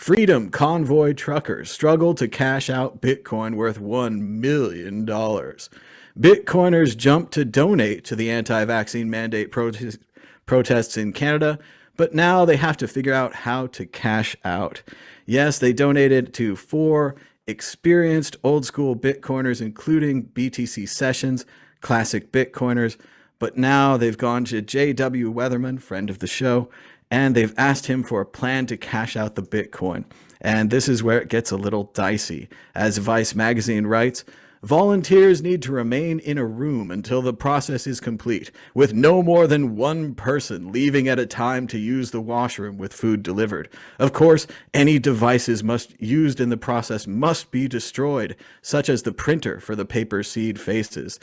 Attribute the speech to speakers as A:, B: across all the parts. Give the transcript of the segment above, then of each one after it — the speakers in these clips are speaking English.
A: Freedom Convoy truckers struggle to cash out Bitcoin worth $1 million. Bitcoiners jump to donate to the anti-vaccine mandate protests in Canada, but now they have to figure out how to cash out. Yes, they donated to 4 experienced old school Bitcoiners, including BTC Sessions, classic Bitcoiners, but now they've gone to J.W. Weatherman, friend of the show, and they've asked him for a plan to cash out the Bitcoin. And this is where it gets a little dicey. As Vice magazine writes, volunteers need to remain in a room until the process is complete, with no more than one person leaving at a time to use the washroom with food delivered. Of course, any devices used in the process must be destroyed, such as the printer for the paper seed phrases.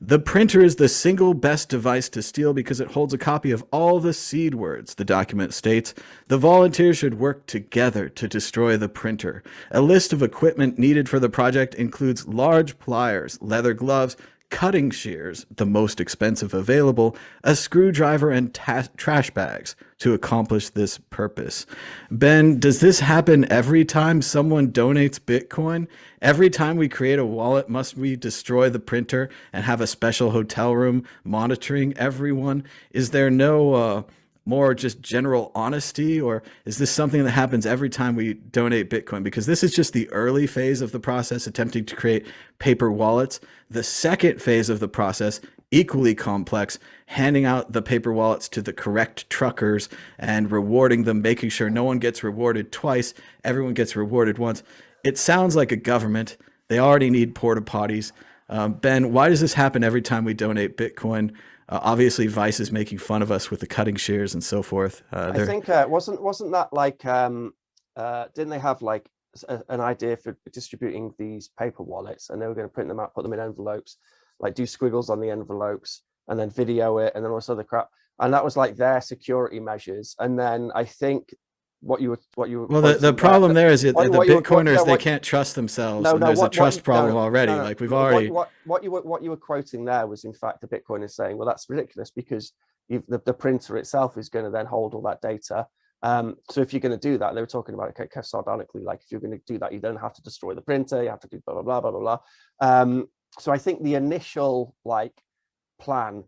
A: The printer is the single best device to steal because it holds a copy of all the seed words, the document states. The volunteers should work together to destroy the printer. A list of equipment needed for the project includes large pliers, leather gloves, cutting shears, the most expensive available, a screwdriver, and trash bags to accomplish this purpose. Ben, does this happen every time someone donates Bitcoin? Every time we create a wallet, must we destroy the printer and have a special hotel room monitoring everyone? Is there no more just general honesty, or is this something that happens every time we donate Bitcoin? Because this is just the early phase of the process, attempting to create paper wallets. The second phase of the process, equally complex, handing out the paper wallets to the correct truckers and rewarding them, making sure no one gets rewarded twice, everyone gets rewarded once. It sounds like a government. They already need porta potties. Ben, why does this happen every time we donate Bitcoin? Obviously, Vice is making fun of us with the cutting shears and so forth.
B: I think wasn't that like didn't they have like an idea for distributing these paper wallets, and they were going to print them out, put them in envelopes, like do squiggles on the envelopes, and then video it, and then all this other crap, and that was like their security measures. And then I think what you were
A: well, the problem there is that the Bitcoiners, they can't trust themselves. No, there's a trust problem already. Like we've already
B: what you were quoting there was in fact the Bitcoiners saying, well, that's ridiculous because the printer itself is going to then hold all that data. So if you're going to do that, they were talking about it sardonically, like if you're going to do that, you don't have to destroy the printer, you have to do blah blah blah blah blah blah. So I think the initial like plan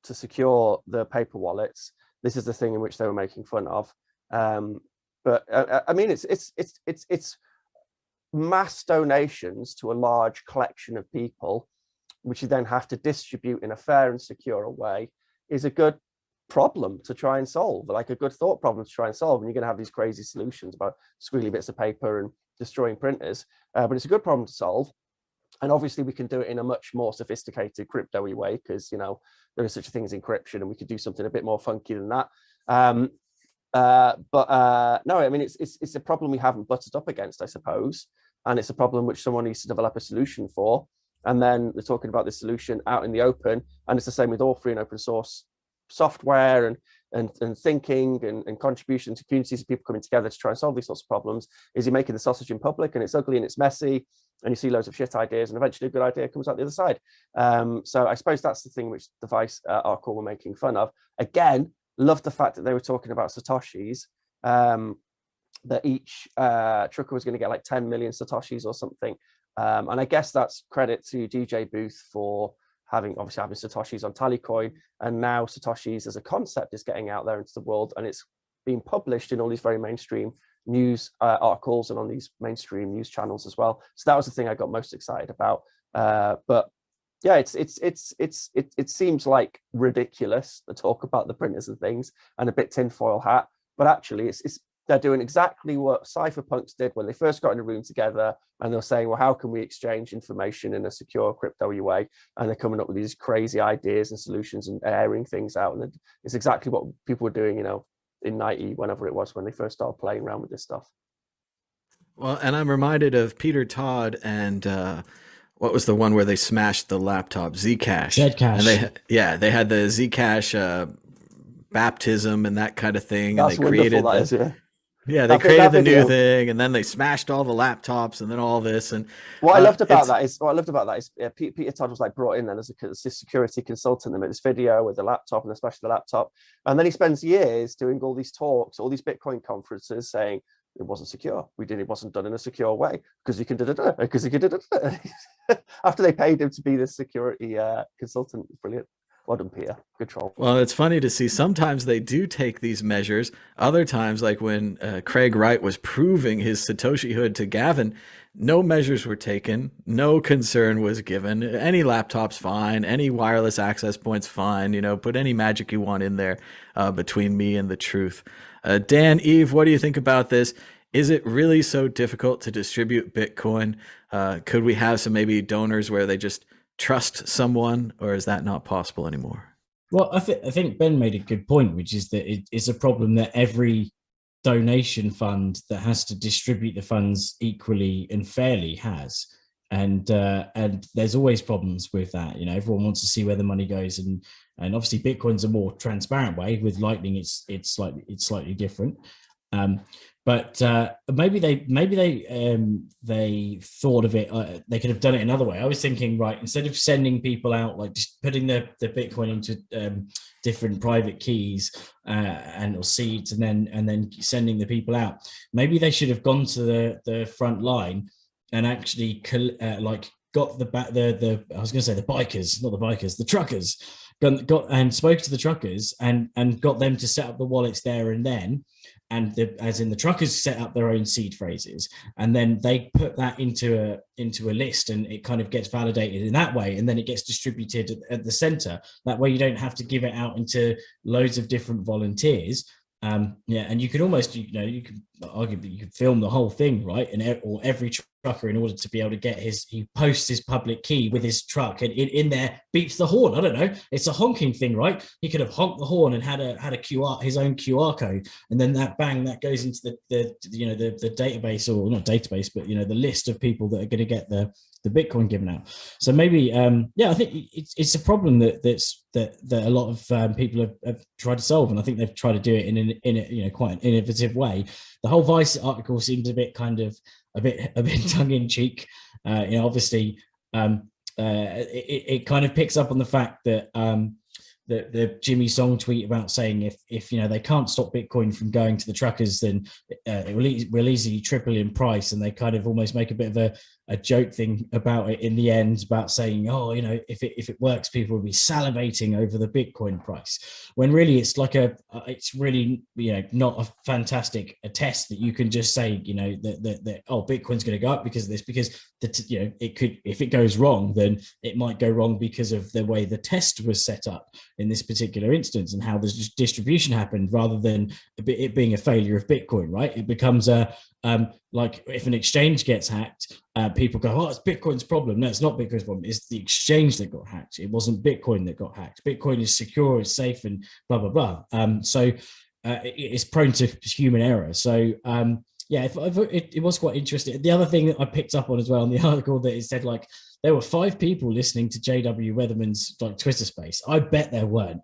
B: to secure the paper wallets, this is the thing in which they were making fun of. But I mean, it's mass donations to a large collection of people, which you then have to distribute in a fair and secure way, is a good problem to try and solve, like a good thought problem to try and solve. And you're going to have these crazy solutions about squiggly bits of paper and destroying printers, but it's a good problem to solve. And obviously we can do it in a much more sophisticated crypto-y way, because, you know, there is such a thing as encryption, and we could do something a bit more funky than that. No, I mean, it's a problem we haven't butted up against, I suppose. And it's a problem which someone needs to develop a solution for. And then they're talking about this solution out in the open. And it's the same with all free and open source software and thinking and contribution to communities of people coming together to try and solve these sorts of problems. Is you're making the sausage in public, and it's ugly and it's messy, and you see loads of shit ideas, and eventually a good idea comes out the other side. So I suppose that's the thing which the Vice article were making fun of. Again, love the fact that they were talking about Satoshis, that each trucker was going to get like 10 million Satoshis or something. And I guess that's credit to DJ Booth for having Satoshis on Tallycoin. And now Satoshis as a concept is getting out there into the world, and it's being published in all these very mainstream news articles and on these mainstream news channels as well. So that was the thing I got most excited about. But yeah, it seems like ridiculous to talk about the printers and things and a bit tinfoil hat, but actually they're doing exactly what cypherpunks did when they first got in a room together, and they're saying, well, how can we exchange information in a secure crypto-y way? And they're coming up with these crazy ideas and solutions and airing things out. And it's exactly what people were doing, you know, in 90, whenever it was, when they first started playing around with this stuff.
A: Well, and I'm reminded of Peter Todd and what was the one where they smashed the laptop? Zcash.
C: Zcash.
A: And they had the Zcash baptism and that kind of thing.
B: That's
A: and they created
B: wonderful, that is, yeah.
A: Yeah, they
B: That
A: created
B: that
A: the new
B: video.
A: thing, and then they smashed all the laptops, and then all this, and
B: What I loved about
A: it's
B: that is Peter Todd was like brought in then as a security consultant. They made this video with the laptop and especially the laptop, and then he spends years doing all these talks, all these Bitcoin conferences, saying it wasn't secure. It wasn't done in a secure way because you can do it because you can do it. After they paid him to be the security consultant, brilliant. Well done, Peter. Good troll.
A: well, it's funny to see. Sometimes they do take these measures. Other times, like when Craig Wright was proving his Satoshi hood to Gavin, no measures were taken. No concern was given. Any laptop's fine. Any wireless access point's fine. You know, put any magic you want in there between me and the truth. Dan, Eve, what do you think about this? Is it really so difficult to distribute Bitcoin? Could we have some maybe donors where they just trust someone, or is that not possible anymore?
C: Well, I think Ben made a good point, which is that it's a problem that every donation fund that has to distribute the funds equally and fairly has, and there's always problems with that. You know, everyone wants to see where the money goes, and obviously Bitcoin's a more transparent way. With Lightning, it's slightly different. But maybe they thought of it. They could have done it another way. I was thinking, right, instead of sending people out, like just putting the Bitcoin into different private keys or seeds, and then sending the people out. Maybe they should have gone to the front line and actually like got the I was going to say the bikers, not the bikers, the truckers. Got and spoke to the truckers and got them to set up the wallets there and then. And as in the truckers set up their own seed phrases, and then they put that into a list, and it kind of gets validated in that way, and then it gets distributed at the center. That way, you don't have to give it out into loads of different volunteers. And you could almost, you could arguably you could film the whole thing, right? Or every trucker, in order to be able to get he posts his public key with his truck, and in there beeps the horn. I don't know, it's a honking thing, right? He could have honked the horn and had a QR, his own QR code, and then that goes into the database, or not database, but the list of people that are going to get the Bitcoin given out. So maybe, I think it's a problem that a lot of people have tried to solve, and I think they've tried to do it in a quite an innovative way. The whole Vice article seems a bit tongue in cheek. Obviously, it kind of picks up on the fact that the Jimmy Song tweet about saying if they can't stop Bitcoin from going to the truckers, then it will easily triple in price, and they kind of almost make a bit of a joke thing about it in the end, about saying, if it works, people will be salivating over the Bitcoin price, when really it's it's really not a fantastic test that you can just say that Bitcoin's going to go up because of this, because it could, if it goes wrong, then it might go wrong because of the way the test was set up in this particular instance and how the distribution happened, rather than it being a failure of Bitcoin, right? It becomes like if an exchange gets hacked, people go, oh, it's Bitcoin's problem. No, it's not Bitcoin's problem. It's the exchange that got hacked. It wasn't Bitcoin that got hacked. Bitcoin is secure, it's safe, and blah, blah, blah. So it's prone to human error. So it was quite interesting. The other thing that I picked up on as well in the article, that it said there were 5 people listening to JW Weatherman's Twitter space. I bet there weren't.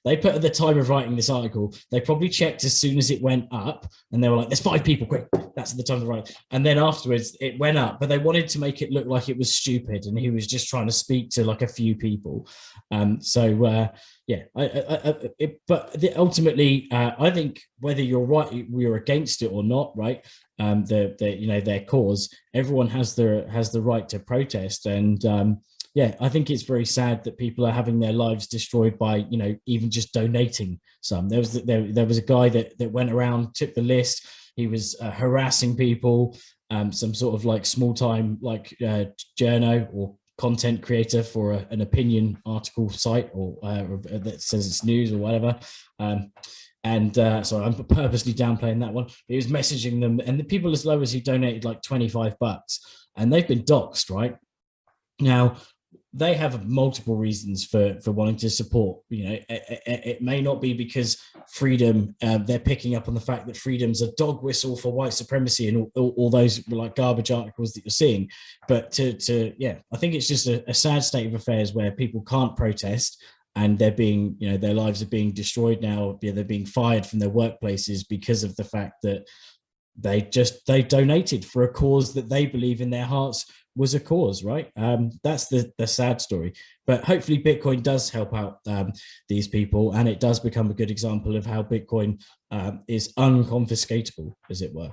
C: They put at the time of writing this article, they probably checked as soon as it went up, and they were like, "There's 5 people, quick!" That's at the time of writing. And then afterwards, it went up, but they wanted to make it look like it was stupid, and he was just trying to speak to a few people. Ultimately, I think whether you're right, we're against it or not, right? Their cause, everyone has the right to protest, and I think it's very sad that people are having their lives destroyed by even just donating some. There was a guy that went around, took the list. He was harassing people, some sort of small time journo or content creator for an opinion article site, or that says it's news or whatever. So I'm purposely downplaying that one. He was messaging them, and the people as low as he donated $25, and they've been doxxed, right? Now, they have multiple reasons for wanting to support. It may not be because freedom, they're picking up on the fact that freedom's a dog whistle for white supremacy and all those garbage articles that you're seeing. But I think it's just a sad state of affairs where people can't protest. and they're being, their lives are being destroyed now. They're being fired from their workplaces because of the fact that they donated for a cause that they believe in their hearts was a cause, right? That's the sad story. But hopefully Bitcoin does help out these people, and it does become a good example of how Bitcoin is unconfiscatable, as it were.